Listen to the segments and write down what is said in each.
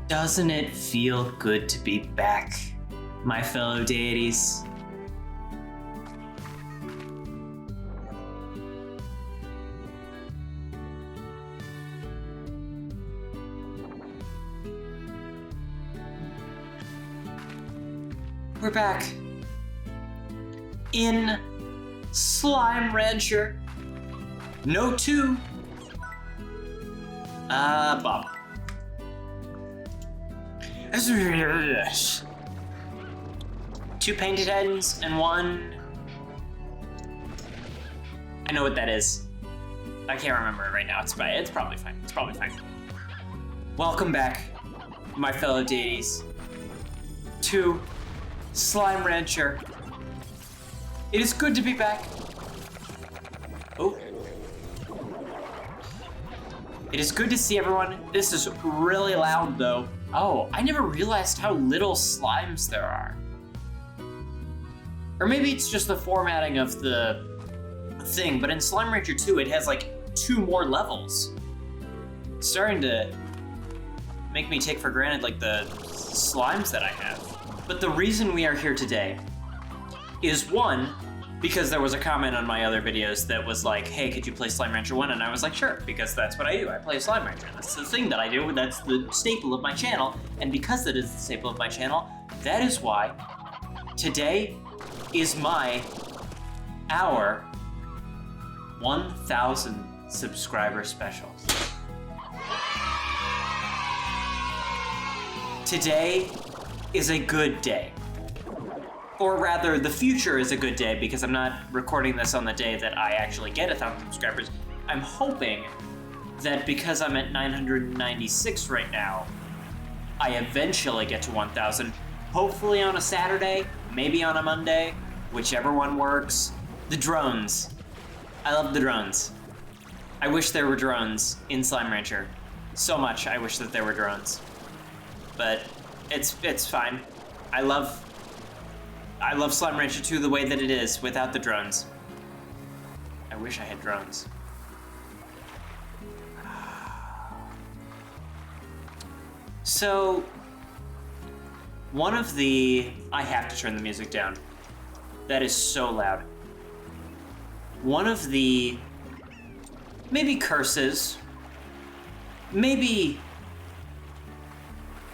Doesn't it feel good to be back, my fellow deities? We're back in Slime Rancher. No 2. Bob. 2 painted heads and 1. I know what that is. I can't remember it right now. It's probably fine. It's probably fine. Welcome back, my fellow deities, to Slime Rancher. It is good to be back. Oh. It is good to see everyone. This is really loud though. Oh, I never realized how little slimes there are. Or maybe it's just the formatting of the thing, but in Slime Rancher 2, it has like 2 more levels. It's starting to make me take for granted like the slimes that I have. But the reason we are here today is 1, because there was a comment on my other videos that was like, hey, could you play Slime Rancher 1? And I was like, sure, because that's what I do. I play Slime Rancher. That's the thing that I do. That's the staple of my channel. And because that is the staple of my channel, that is why today is our 1,000 subscriber special. Today is a good day. Or rather, the future is a good day because I'm not recording this on the day that I actually get 1,000 subscribers. I'm hoping that because I'm at 996 right now, I eventually get to 1,000. Hopefully on a Saturday, maybe on a Monday, whichever one works. The drones. I love the drones. I wish there were drones in Slime Rancher. So much I wish that there were drones. But it's fine. I love Slime Rancher 2 the way that it is, without the drones. I wish I had drones. So, I have to turn the music down. That is so loud. One of the, maybe curses, maybe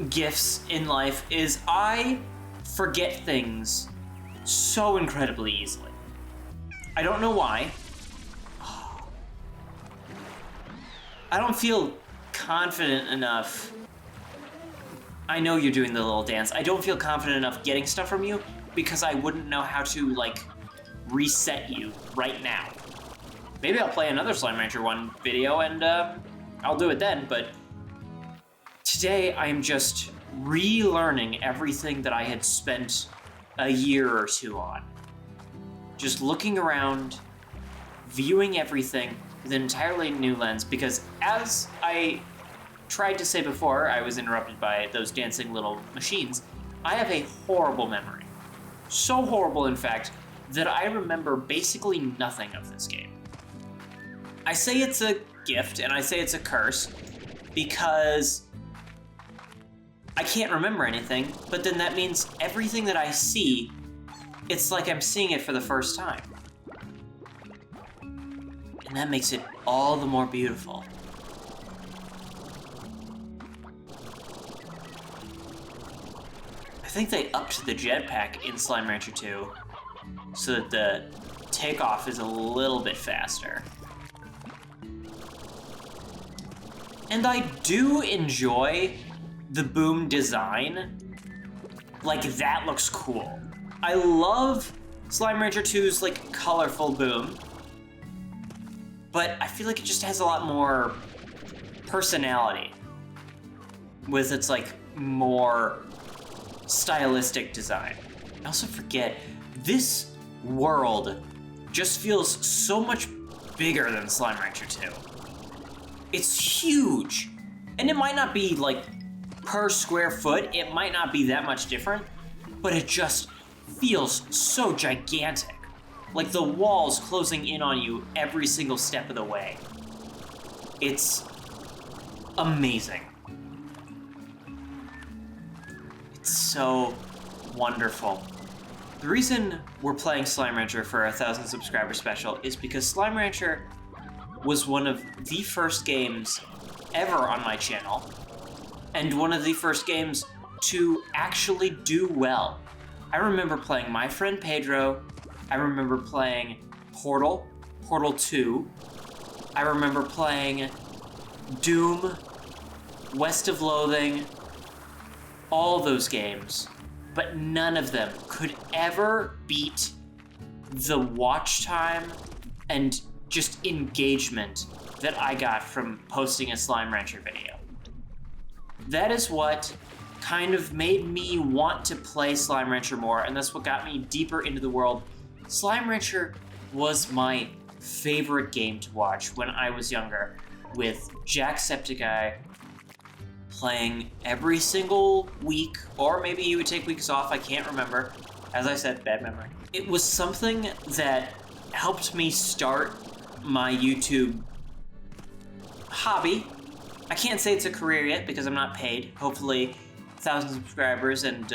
gifts in life is I forget things so incredibly easily. I don't know why. I don't feel confident enough. I know you're doing the little dance. I don't feel confident enough getting stuff from you because I wouldn't know how to, like, reset you right now. Maybe I'll play another Slime Rancher 1 video and I'll do it then, but today I'm just relearning everything that I had spent a year or 2 on. Just looking around, viewing everything with an entirely new lens, because as I tried to say before, I was interrupted by those dancing little machines. I have a horrible memory. So horrible, in fact, that I remember basically nothing of this game. I say it's a gift and I say it's a curse because I can't remember anything, but then that means everything that I see, it's like I'm seeing it for the first time. And that makes it all the more beautiful. I think they upped the jetpack in Slime Rancher 2 so that the takeoff is a little bit faster. And I do enjoy the boom design. Like, that looks cool. I love Slime Rancher 2's, like, colorful boom. But I feel like it just has a lot more personality with its, like, more stylistic design. I also forget, this world just feels so much bigger than Slime Rancher 2. It's huge. And it might not be, like, per square foot, it might not be that much different, but it just feels so gigantic. Like the walls closing in on you every single step of the way. It's amazing. so wonderful. The reason we're playing Slime Rancher for our 1,000 subscriber special is because Slime Rancher was one of the first games ever on my channel, and one of the first games to actually do well. I remember playing My Friend Pedro, I remember playing Portal 2, I remember playing Doom, West of Loathing, all those games, but none of them could ever beat the watch time and just engagement that I got from posting a Slime Rancher video. That is what kind of made me want to play Slime Rancher more, and that's what got me deeper into the world. Slime Rancher was my favorite game to watch when I was younger, with Jacksepticeye playing every single week, or maybe he would take weeks off, I can't remember. As I said, bad memory. It was something that helped me start my YouTube hobby. I can't say it's a career yet because I'm not paid. Hopefully 1,000 subscribers and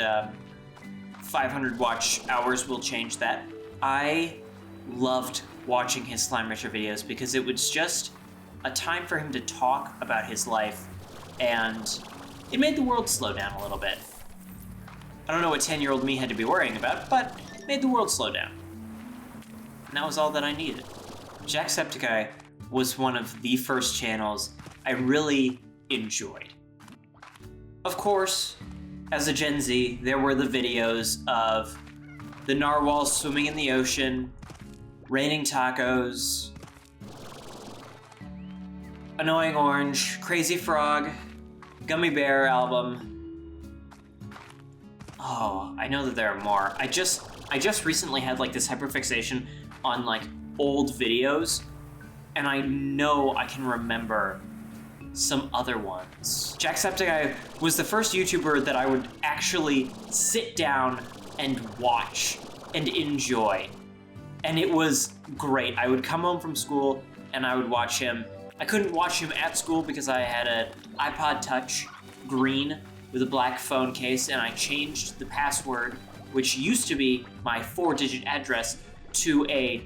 500 watch hours will change that. I loved watching his Slime Rancher videos because it was just a time for him to talk about his life, and it made the world slow down a little bit. I don't know what 10-year-old me had to be worrying about, but it made the world slow down. And that was all that I needed. Jacksepticeye was one of the first channels I really enjoyed. Of course, as a Gen Z, there were the videos of the narwhals swimming in the ocean, raining tacos, Annoying Orange, Crazy Frog, Gummy Bear album. Oh, I know that there are more. I just recently had like this hyperfixation on like old videos, and I know I can remember some other ones. Jacksepticeye was the first YouTuber that I would actually sit down and watch and enjoy. And it was great. I would come home from school and I would watch him. I couldn't watch him at school because I had an iPod Touch green with a black phone case, and I changed the password, which used to be my 4-digit address, to a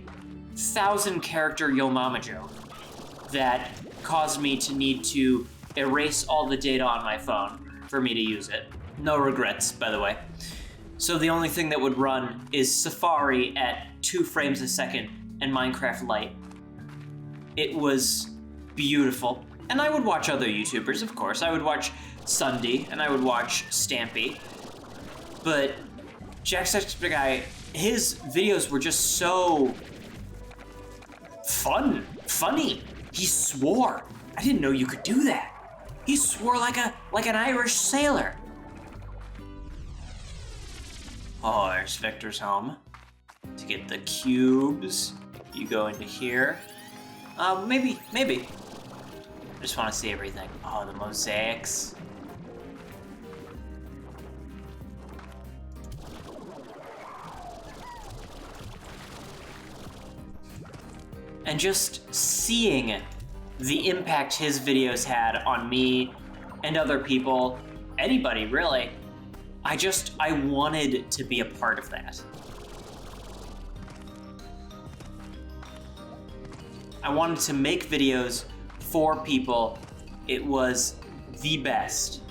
1,000-character Yo Mama joke that caused me to need to erase all the data on my phone for me to use it. No regrets, by the way. So the only thing that would run is Safari at 2 frames a second and Minecraft Lite. It was beautiful. And I would watch other YouTubers, of course. I would watch Sunday and I would watch Stampy. But Jacksepticeye, his videos were just so funny. He swore. I didn't know you could do that. He swore like an Irish sailor. Oh, there's Victor's home. To get the cubes, you go into here. Maybe. I just want to see everything. Oh, the mosaics. And just seeing the impact his videos had on me and other people, anybody really, I wanted to be a part of that. I wanted to make videos for people. It was the best.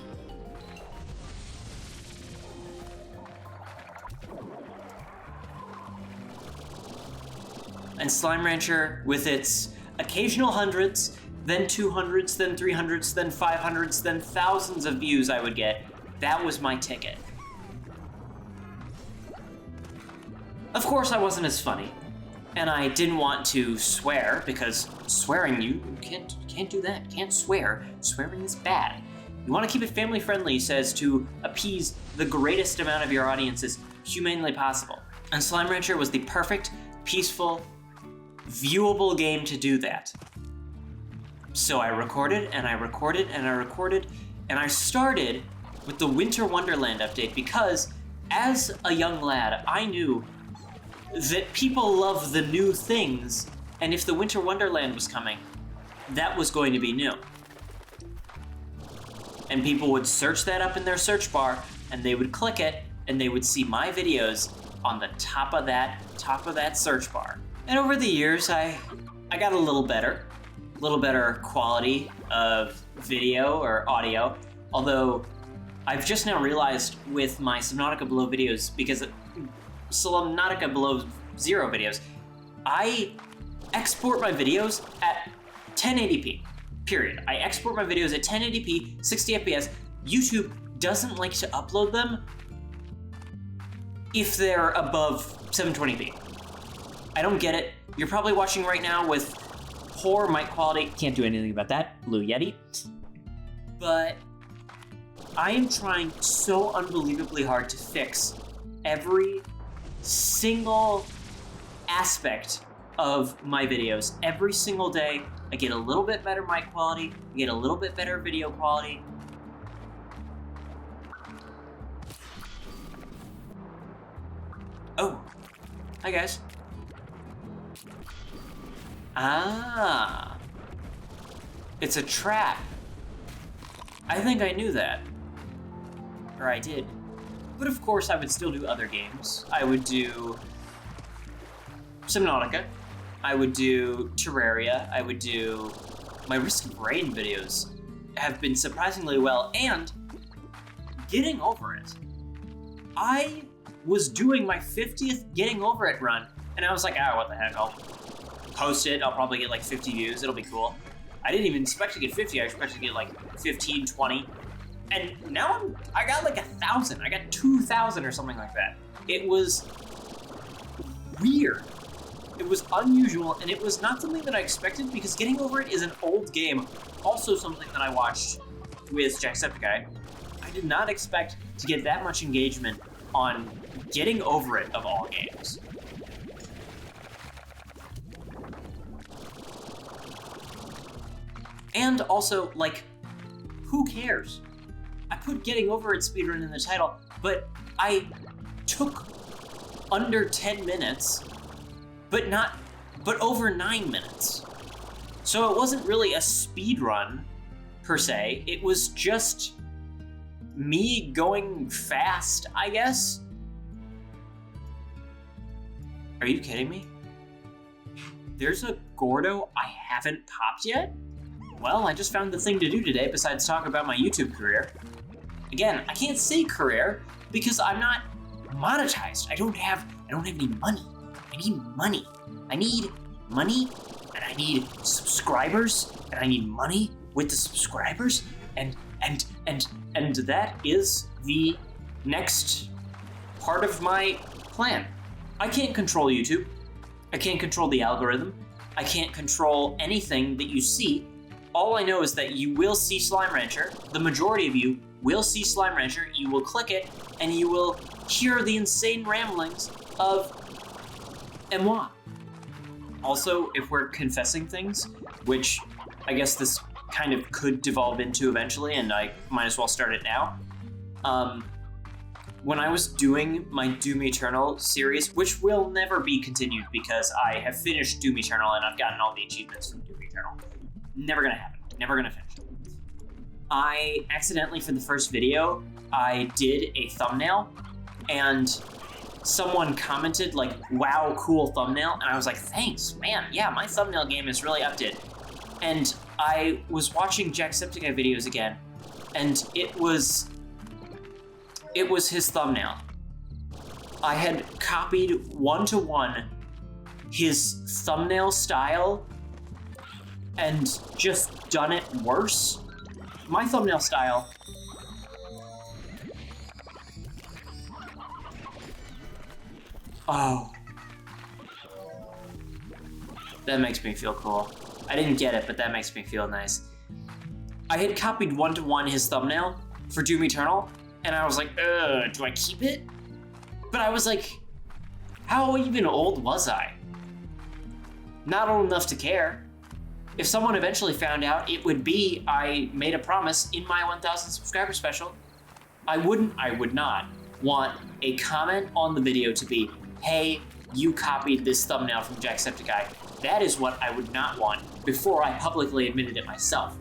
And Slime Rancher, with its occasional hundreds, then 200s, then 300s, then 500s, then thousands of views I would get, that was my ticket. Of course, I wasn't as funny, and I didn't want to swear, because swearing, you can't do that. Can't swear. Swearing is bad. You want to keep it family friendly, he says, to appease the greatest amount of your audiences humanely possible. And Slime Rancher was the perfect, peaceful, viewable game to do that. So I recorded, and I recorded, and I recorded, and I started with the Winter Wonderland update because, as a young lad, I knew that people love the new things, and if the Winter Wonderland was coming, that was going to be new. And people would search that up in their search bar, and they would click it, and they would see my videos on the top of that search bar. And over the years, I got a little better quality of video or audio, although I've just now realized with my Subnautica Below videos, because Subnautica Below Zero videos, I export my videos at 1080p, period. I export my videos at 1080p, 60 FPS. YouTube doesn't like to upload them if they're above 720p. I don't get it. You're probably watching right now with poor mic quality. Can't do anything about that, Blue Yeti. But I am trying so unbelievably hard to fix every single aspect of my videos. Every single day, I get a little bit better mic quality, I get a little bit better video quality. Oh, hi guys. Ah, it's a trap. I think I knew that. Or I did. But of course I would still do other games. I would do Subnautica. I would do Terraria. I would do my Risk of Rain videos have been surprisingly well, and getting over it. I was doing my 50th getting over it run, and I was like, what the heck, I'll post it, I'll probably get like 50 views, it'll be cool. I didn't even expect to get 50, I expected to get like 15, 20. And now I got like 1,000, I got 2,000 or something like that. It was weird. It was unusual, and it was not something that I expected, because Getting Over It is an old game, also something that I watched with Jacksepticeye. I did not expect to get that much engagement on Getting Over It of all games. And also, like, who cares? I put Getting Over It speedrun in the title, but I took under 10 minutes, but over 9 minutes. So it wasn't really a speedrun, per se. It was just me going fast, I guess? Are you kidding me? There's a Gordo I haven't popped yet? Well, I just found the thing to do today besides talk about my YouTube career. Again, I can't say career because I'm not monetized. I don't have any money. I need money. I need money, and I need subscribers, and I need money with the subscribers, and that is the next part of my plan. I can't control YouTube. I can't control the algorithm. I can't control anything that you see. All I know is that you will see Slime Rancher. The majority of you will see Slime Rancher. You will click it, and you will hear the insane ramblings of moi. Also, if we're confessing things, which I guess this kind of could devolve into eventually, and I might as well start it now. When I was doing my Doom Eternal series, which will never be continued because I have finished Doom Eternal and I've gotten all the achievements from Doom Eternal. Never gonna happen. Never gonna finish. I accidentally, for the first video, I did a thumbnail, and someone commented like, wow, cool thumbnail, and I was like, thanks, man, yeah, my thumbnail game is really updated. And I was watching Jacksepticeye videos again, and it was his thumbnail. I had copied 1-to-1 his thumbnail style and just done it worse. My thumbnail style that makes me feel cool. I didn't get it, but that makes me feel nice. I had copied 1-to-1 his thumbnail for Doom Eternal, and I was like, do I keep it? But I was like, how even old was I? Not old enough to care. If someone eventually found out, it would be I made a promise in my 1,000 subscriber special. I would not want a comment on the video to be, hey, you copied this thumbnail from Jacksepticeye. That is what I would not want before I publicly admitted it myself.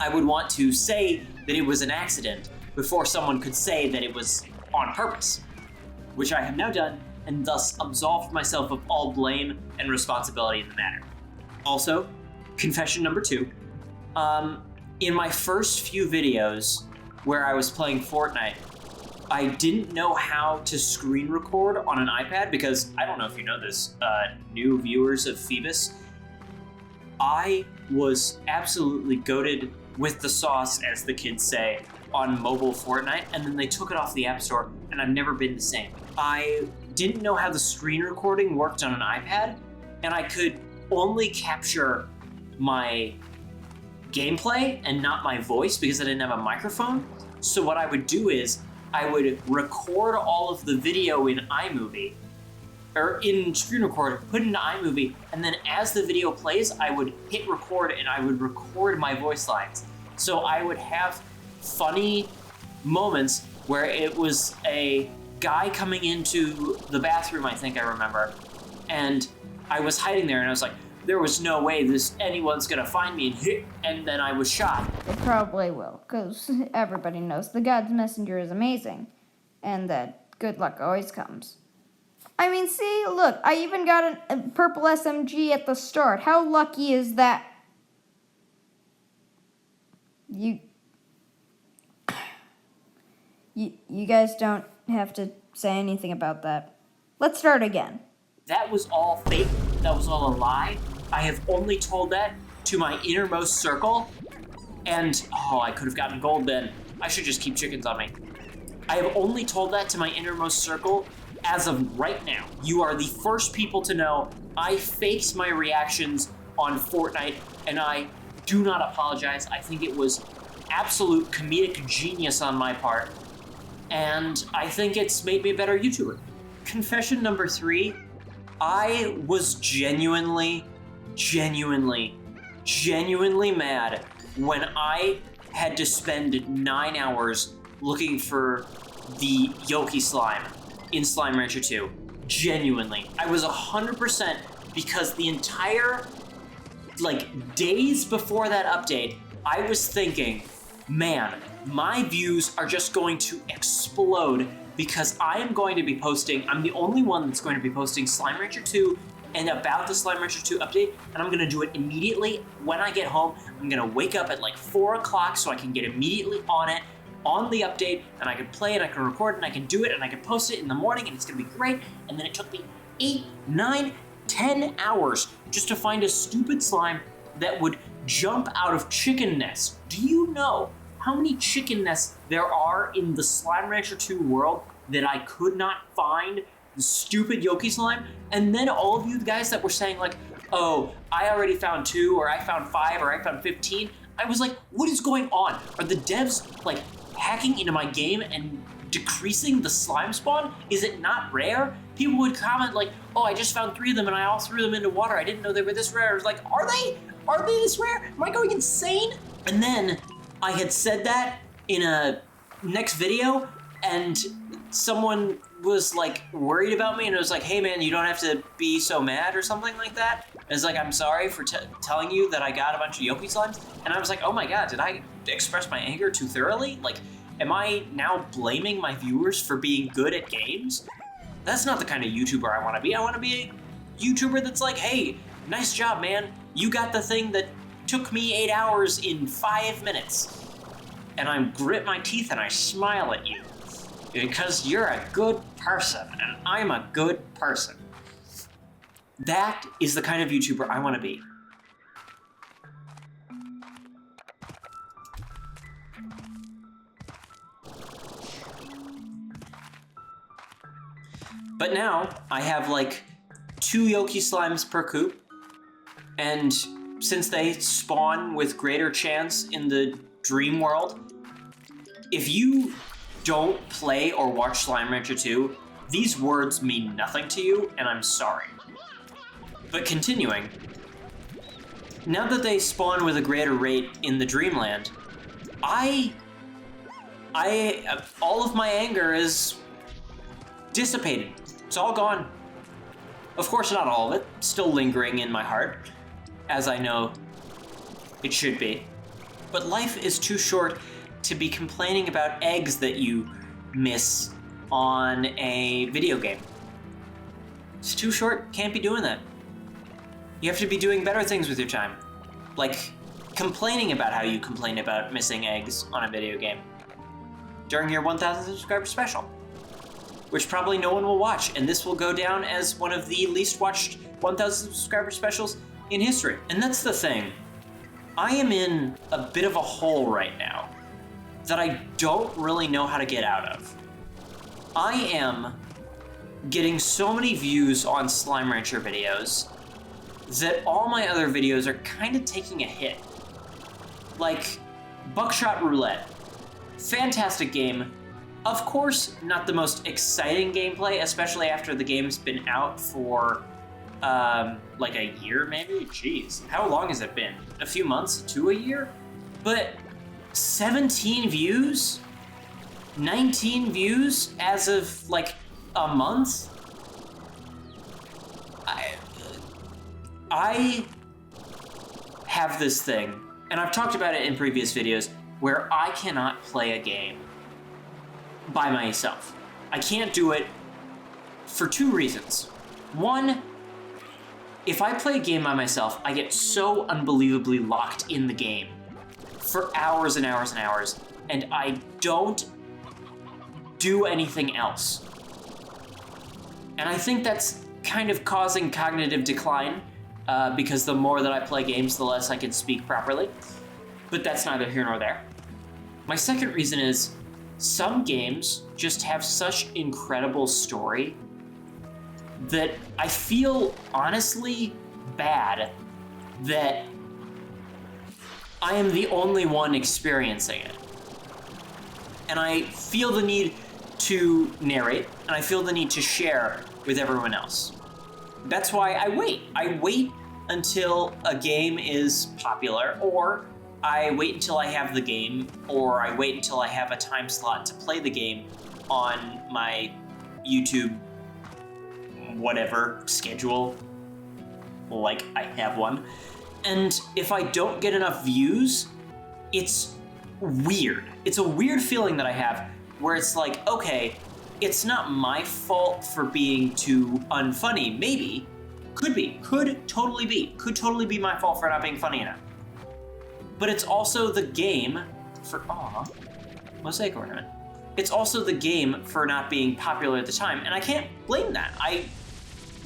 I would want to say that it was an accident, before someone could say that it was on purpose, which I have now done and thus absolved myself of all blame and responsibility in the matter. Also, confession number 2, in my first few videos where I was playing Fortnite, I didn't know how to screen record on an iPad because, I don't know if you know this, new viewers of Phoebus, I was absolutely goated with the sauce, as the kids say, on mobile Fortnite, and then they took it off the App Store, and I've never been the same. I didn't know how the screen recording worked on an iPad, and I could only capture my gameplay and not my voice because I didn't have a microphone. So what I would do is I would record all of the video in iMovie, or in screen record, put it into iMovie, and then as the video plays, I would hit record and I would record my voice lines. So I would have funny moments where it was a guy coming into the bathroom, I think I remember, and I was hiding there and I was like, there was no way anyone's gonna find me, and then I was shot. It probably will, because everybody knows the God's messenger is amazing, and that good luck always comes. I mean, see, look, I even got a purple SMG at the start. How lucky is that? You guys don't have to say anything about that. Let's start again. That was all fake. That was all a lie. I have only told that to my innermost circle, and I could have gotten gold then. I should just keep chickens on me. I have only told that to my innermost circle as of right now. You are the first people to know I faked my reactions on Fortnite, and I do not apologize. I think it was absolute comedic genius on my part, and I think it's made me a better YouTuber. Confession number 3, I was genuinely mad when I had to spend 9 hours looking for the Yoki slime in Slime Rancher 2. Genuinely. I was 100% because the entire, days before that update, I was thinking, man, my views are just going to explode because I am going to be posting, I'm the only one that's going to be posting Slime Rancher 2 and about the Slime Rancher 2 update, and I'm gonna do it immediately when I get home. I'm gonna wake up at 4 o'clock so I can get immediately on it, on the update, and I can play it, I can record it, and I can do it, and I can post it in the morning, and it's gonna be great. And then it took me 8, 9, 10 hours just to find a stupid slime that would jump out of chicken nests. Do you know how many chicken nests there are in the Slime Rancher 2 world that I could not find the stupid Yoki slime? And then all of you guys that were saying oh, I already found 2, or I found 5, or I found 15, I was like, what is going on? Are the devs hacking into my game and decreasing the slime spawn? Is it not rare? People would comment oh, I just found 3 of them and I all threw them into water. I didn't know they were this rare. I was like, are they? Are they this rare? Am I going insane? And then I had said that in a next video, and someone was worried about me, and it was like, hey man, you don't have to be so mad or something like that. It's I'm sorry for telling you that I got a bunch of Yoki slimes. And I was like, oh my god, did I express my anger too thoroughly? Am I now blaming my viewers for being good at games? That's not the kind of YouTuber I want to be. I want to be a YouTuber that's hey, nice job, man. You got the thing that took me 8 hours in 5 minutes. And I grit my teeth and I smile at you because you're a good person and I'm a good person. That is the kind of YouTuber I want to be. But now I have 2 Yoki slimes per coop, and since they spawn with greater chance in the dream world, if you don't play or watch Slime Rancher 2, these words mean nothing to you, and I'm sorry. But continuing, now that they spawn with a greater rate in the Dreamland, all of my anger is dissipated. It's all gone. Of course, not all of it, still lingering in my heart, as I know it should be. But life is too short, to be complaining about eggs that you miss on a video game. It's too short, can't be doing that. You have to be doing better things with your time. Like complaining about how you complain about missing eggs on a video game during your 1,000 subscriber special, which probably no one will watch, and this will go down as one of the least watched 1,000 subscriber specials in history. And that's the thing. I am in a bit of a hole right now that I don't really know how to get out of. I am getting so many views on Slime Rancher videos that all my other videos are kind of taking a hit. Like Buckshot Roulette. Fantastic game. Of course, not the most exciting gameplay, especially after the game's been out for like a year maybe? Jeez, how long has it been? A few months to a year? But 17 views? 19 views as of like a month? I have this thing, and I've talked about it in previous videos, where I cannot play a game by myself. I can't do it for two reasons. One, if I play a game by myself, I get so unbelievably locked in the game for hours and hours and hours, and I don't do anything else. And I think that's kind of causing cognitive decline, because the more that I play games, the less I can speak properly. But that's neither here nor there. My second reason is some games just have such incredible story that I feel honestly bad that I am the only one experiencing it. And I feel the need to narrate, and I feel the need to share with everyone else. That's why I wait. I wait until a game is popular, or I wait until I have the game, or I wait until I have a time slot to play the game on my YouTube whatever schedule, like I have one. And if I don't get enough views, it's weird. It's a weird feeling that I have where it's like, okay, it's not my fault for being too unfunny. Maybe, could totally be my fault for not being funny enough. But it's also the game for, mosaic ornament. It's also the game for not being popular at the time, and I can't blame that. I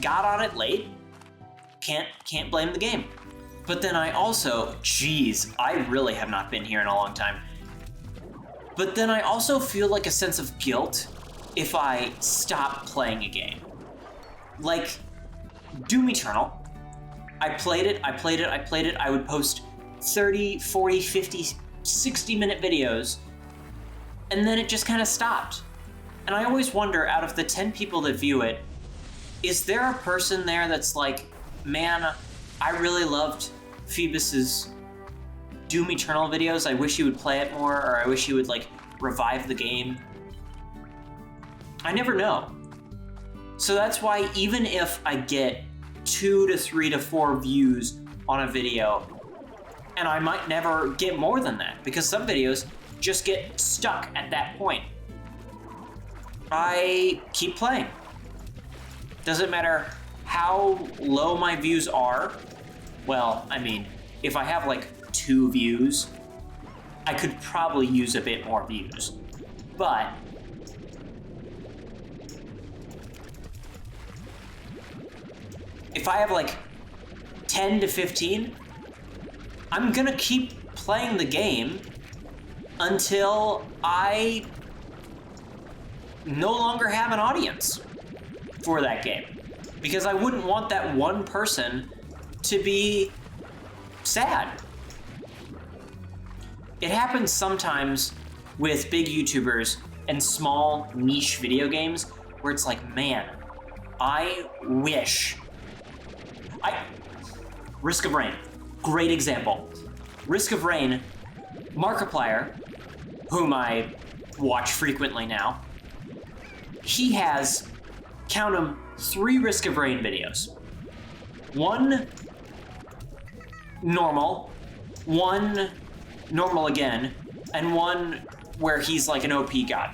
got on it late, can't blame the game. But then I also, I really have not been here in a long time. But then I also feel like a sense of guilt if I stop playing a game. Like Doom Eternal. I played it. I would post 30, 40, 50, 60-minute videos, and then it just kind of stopped. And I always wonder, out of the 10 people that view it, is there a person there that's like, man, I really loved Phoebus's Doom Eternal videos. I wish he would play it more, or I wish he would like revive the game. I never know. So that's why even if I get 2 to 3 to 4 views on a video, and I might never get more than that, because some videos just get stuck at that point, I keep playing. Doesn't matter how low my views are. Well, I mean, if I have like 2 views, I could probably use a bit more views. But if I have like 10 to 15, I'm gonna keep playing the game until I no longer have an audience for that game. Because I wouldn't want that one person to be sad. It happens sometimes with big YouTubers and small niche video games where it's like, man, I wish. Risk of Rain, great example. Risk of Rain, Markiplier, whom I watch frequently now, he has, count them, 3 Risk of Rain videos. 1 normal, 1 normal again, and one where he's like an OP god.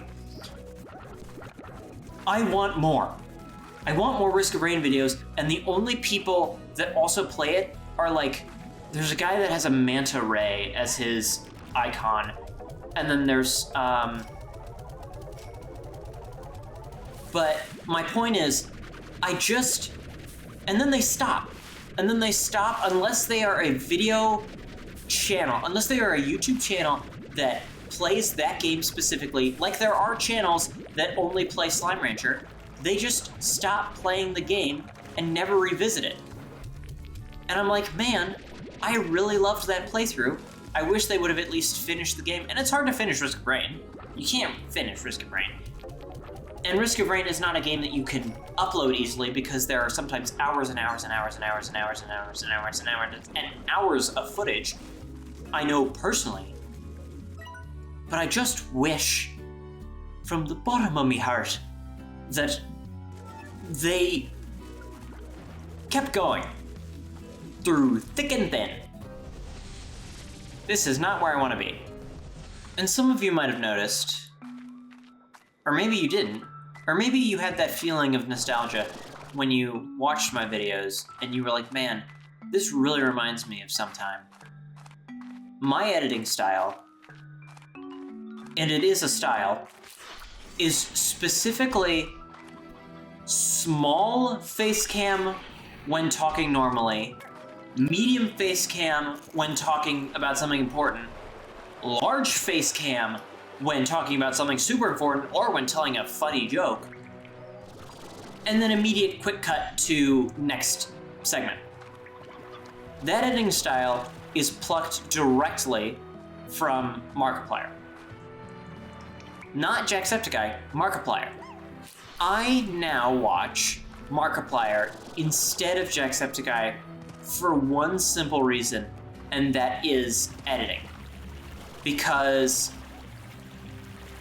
I want more. I want more Risk of Rain videos, and the only people that also play it are like, there's a guy that has a manta ray as his icon, and then there's, but my point is, and then they stop. And then they stop unless they are a video channel, unless they are a YouTube channel that plays that game specifically, like there are channels that only play Slime Rancher, they just stop playing the game and never revisit it. And I'm like, man, I really loved that playthrough. I wish they would have at least finished the game. And it's hard to finish Risk of Rain. You can't finish Risk of Rain. And Risk of Rain is not a game that you can upload easily because there are sometimes hours and hours and hours and hours and hours and hours and hours and hours and hours of footage. I know personally. But I just wish, from the bottom of my heart, that they kept going through thick and thin. This is not where I want to be. And some of you might have noticed, or maybe you didn't, or maybe you had that feeling of nostalgia when you watched my videos and you were like, man, this really reminds me of some time. My editing style, and it is a style, is specifically small face cam when talking normally, medium face cam when talking about something important, large face cam when talking about something super important or when telling a funny joke, and then immediate quick cut to next segment. That editing style is plucked directly from Markiplier. Not Jacksepticeye, Markiplier. I now watch Markiplier instead of Jacksepticeye for one simple reason, and that is editing. Because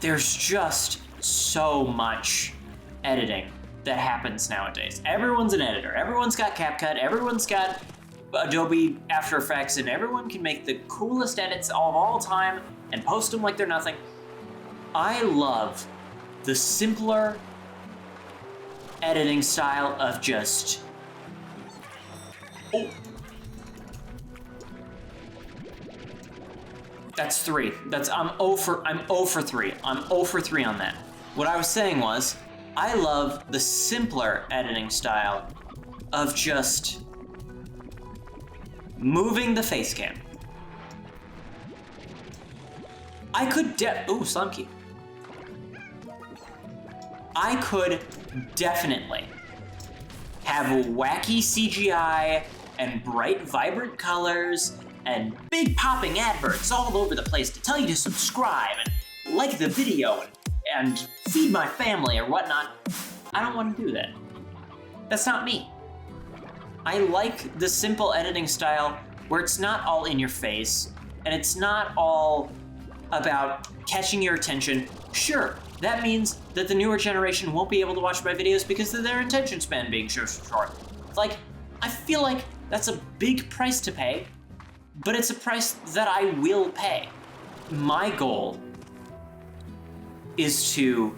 there's just so much editing that happens nowadays. Everyone's an editor. Everyone's got CapCut. Everyone's got Adobe After Effects, and everyone can make the coolest edits of all time and post them like they're nothing. I love the simpler editing style of just... Oh. That's 3. I'm 0 for 3. I'm 0 for 3 on that. What I was saying was, I love the simpler editing style of just moving the face cam. I could Slime Key. I could definitely have wacky CGI and bright, vibrant colors and big popping adverts all over the place to tell you to subscribe and like the video and feed my family or whatnot. I don't want to do that. That's not me. I like the simple editing style where it's not all in your face and it's not all about catching your attention. Sure, that means that the newer generation won't be able to watch my videos because of their attention span being so short. Like, I feel like that's a big price to pay, but it's a price that I will pay. My goal is to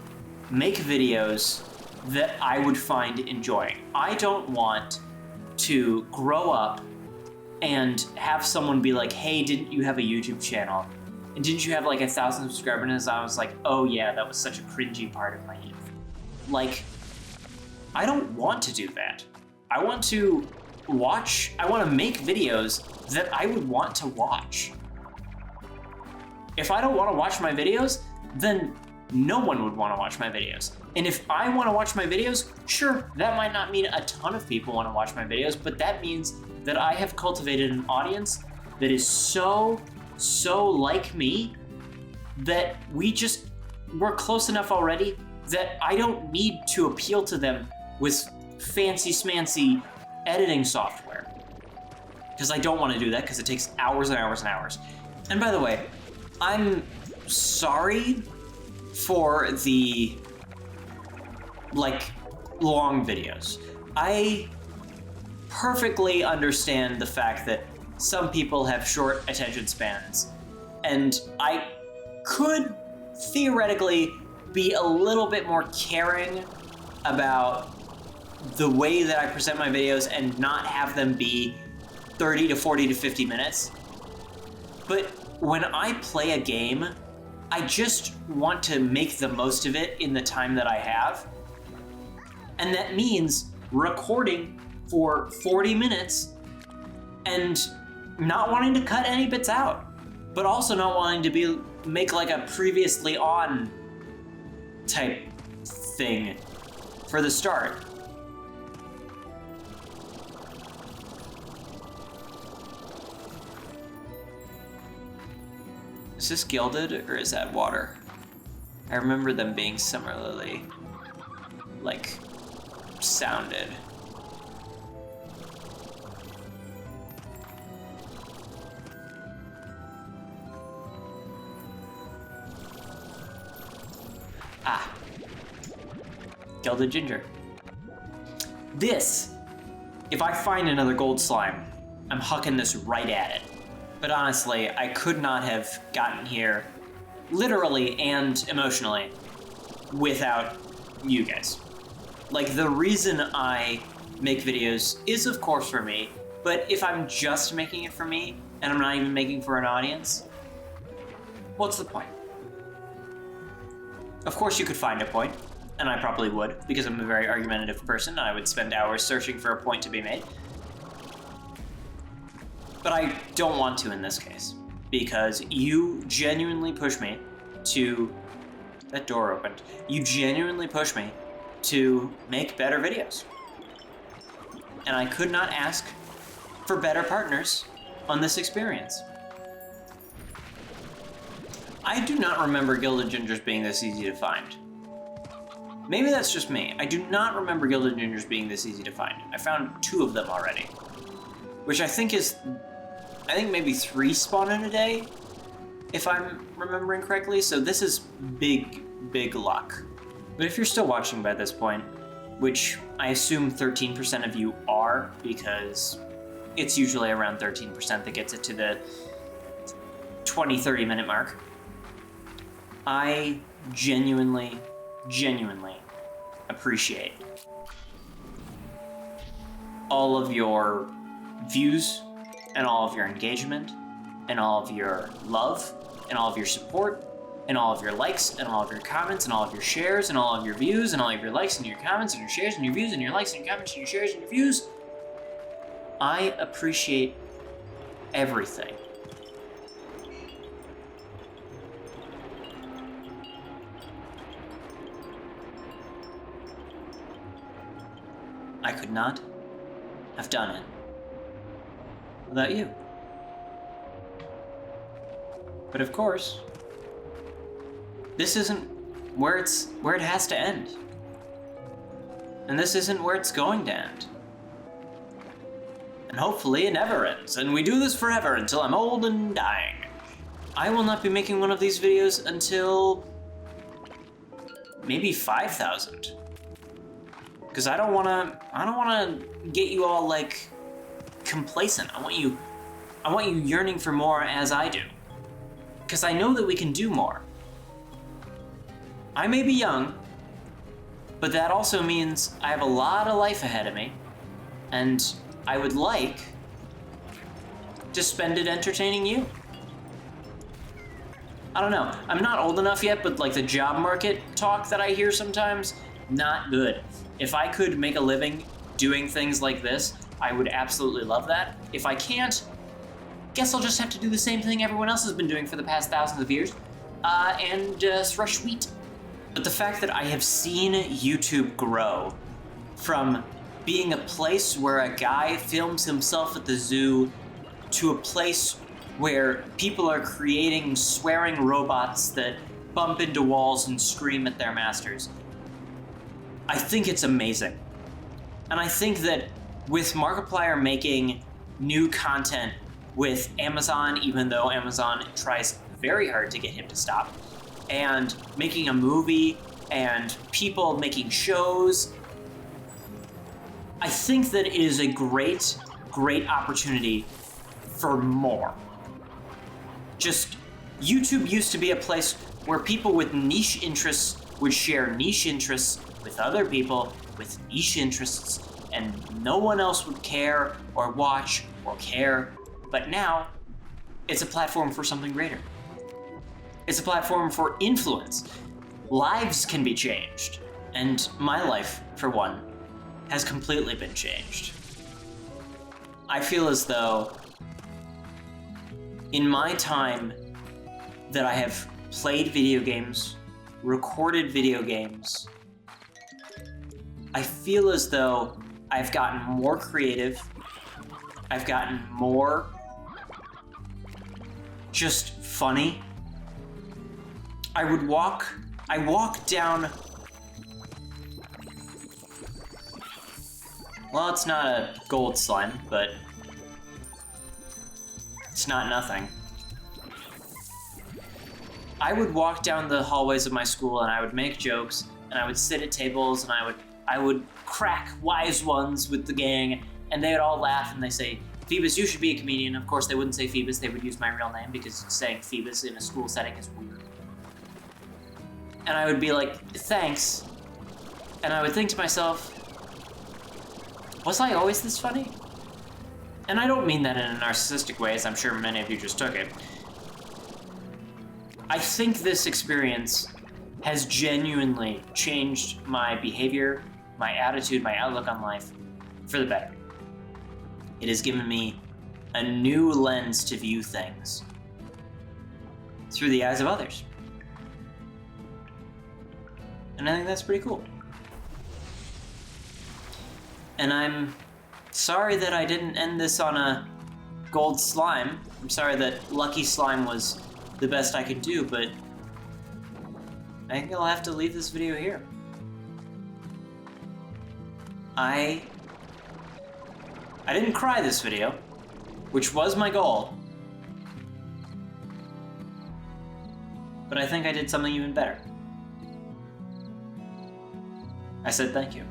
make videos that I would find enjoying. I don't want to grow up and have someone be like, hey, didn't you have a YouTube channel? And didn't you have like 1,000 subscribers? And I was like, oh yeah, that was such a cringy part of my youth. Like, I don't want to do that. I want to make videos that I would want to watch. If I don't want to watch my videos, then no one would want to watch my videos. And if I want to watch my videos, sure, that might not mean a ton of people want to watch my videos, but that means that I have cultivated an audience that is so like me that we're close enough already that I don't need to appeal to them with fancy smancy editing software. Because I don't want to do that because it takes hours and hours and hours. And by the way, I'm sorry for the long videos. I perfectly understand the fact that some people have short attention spans, and I could theoretically be a little bit more caring about the way that I present my videos and not have them be 30 to 40 to 50 minutes. But when I play a game, I just want to make the most of it in the time that I have. And that means recording for 40 minutes and not wanting to cut any bits out, but also not wanting to make like a previously on type thing for the start. Is this gilded or is that water? I remember them being similarly, like, sounded. Ah. Gilded ginger. This, if I find another gold slime, I'm hucking this right at it. But honestly, I could not have gotten here, literally and emotionally, without you guys. Like, the reason I make videos is, of course, for me, but if I'm just making it for me, and I'm not even making for an audience, what's the point? Of course you could find a point, and I probably would, because I'm a very argumentative person, and I would spend hours searching for a point to be made. But I don't want to in this case, because you genuinely push me to... That door opened. You genuinely push me to make better videos. And I could not ask for better partners on this experience. I do not remember Gilded Gingers being this easy to find. Maybe that's just me. I do not remember Gilded Gingers being this easy to find. I found 2 of them already, which I think maybe 3 spawn in a day, if I'm remembering correctly, so this is big, big luck. But if you're still watching by this point, which I assume 13% of you are, because it's usually around 13% that gets it to the 20-30 minute mark, I genuinely appreciate all of your views and all of your engagement and all of your love and all of your support and all of your likes and all of your comments and all of your shares and all of your views and all of your likes and your comments and your shares and your views and your likes and your comments and your shares and your views. I appreciate everything. I could not have done it without you. But of course, this isn't where it has to end. And this isn't where it's going to end. And hopefully it never ends, and we do this forever until I'm old and dying. I will not be making one of these videos until maybe 5,000. Because I don't wanna get you all like complacent. I want you yearning for more as I do. Because I know that we can do more. I may be young, but that also means I have a lot of life ahead of me, and I would like to spend it entertaining you. I don't know, I'm not old enough yet, but like the job market talk that I hear sometimes, not good. If I could make a living doing things like this, I would absolutely love that. If I can't, guess I'll just have to do the same thing everyone else has been doing for the past thousands of years, and thresh wheat. But the fact that I have seen YouTube grow from being a place where a guy films himself at the zoo to a place where people are creating swearing robots that bump into walls and scream at their masters, I think it's amazing. And I think that with Markiplier making new content with Amazon, even though Amazon tries very hard to get him to stop, and making a movie, and people making shows, I think that it is a great, great opportunity for more. Just YouTube used to be a place where people with niche interests would share niche interests with other people with niche interests, and no one else would care or watch or care. But now, it's a platform for something greater. It's a platform for influence. Lives can be changed. And my life, for one, has completely been changed. I feel as though in my time that I have played video games, recorded video games, I feel as though I've gotten more creative. I've gotten more just funny. I walk down, well, it's not a gold slime, but it's not nothing. I would walk down the hallways of my school and I would make jokes and I would sit at tables and I would crack wise ones with the gang, and they would all laugh and they say, "Phoebus, you should be a comedian." Of course, they wouldn't say Phoebus, they would use my real name because saying Phoebus in a school setting is weird. And I would be like, "Thanks." And I would think to myself, was I always this funny? And I don't mean that in a narcissistic way, as I'm sure many of you just took it. I think this experience has genuinely changed my behavior, my attitude, my outlook on life for the better. It has given me a new lens to view things through the eyes of others. And I think that's pretty cool. And I'm sorry that I didn't end this on a gold slime. I'm sorry that Lucky Slime was the best I could do, but I think I'll have to leave this video here. I didn't cry this video, which was my goal, but I think I did something even better. I said thank you.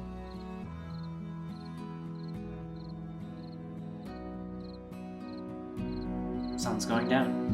Sun's going down.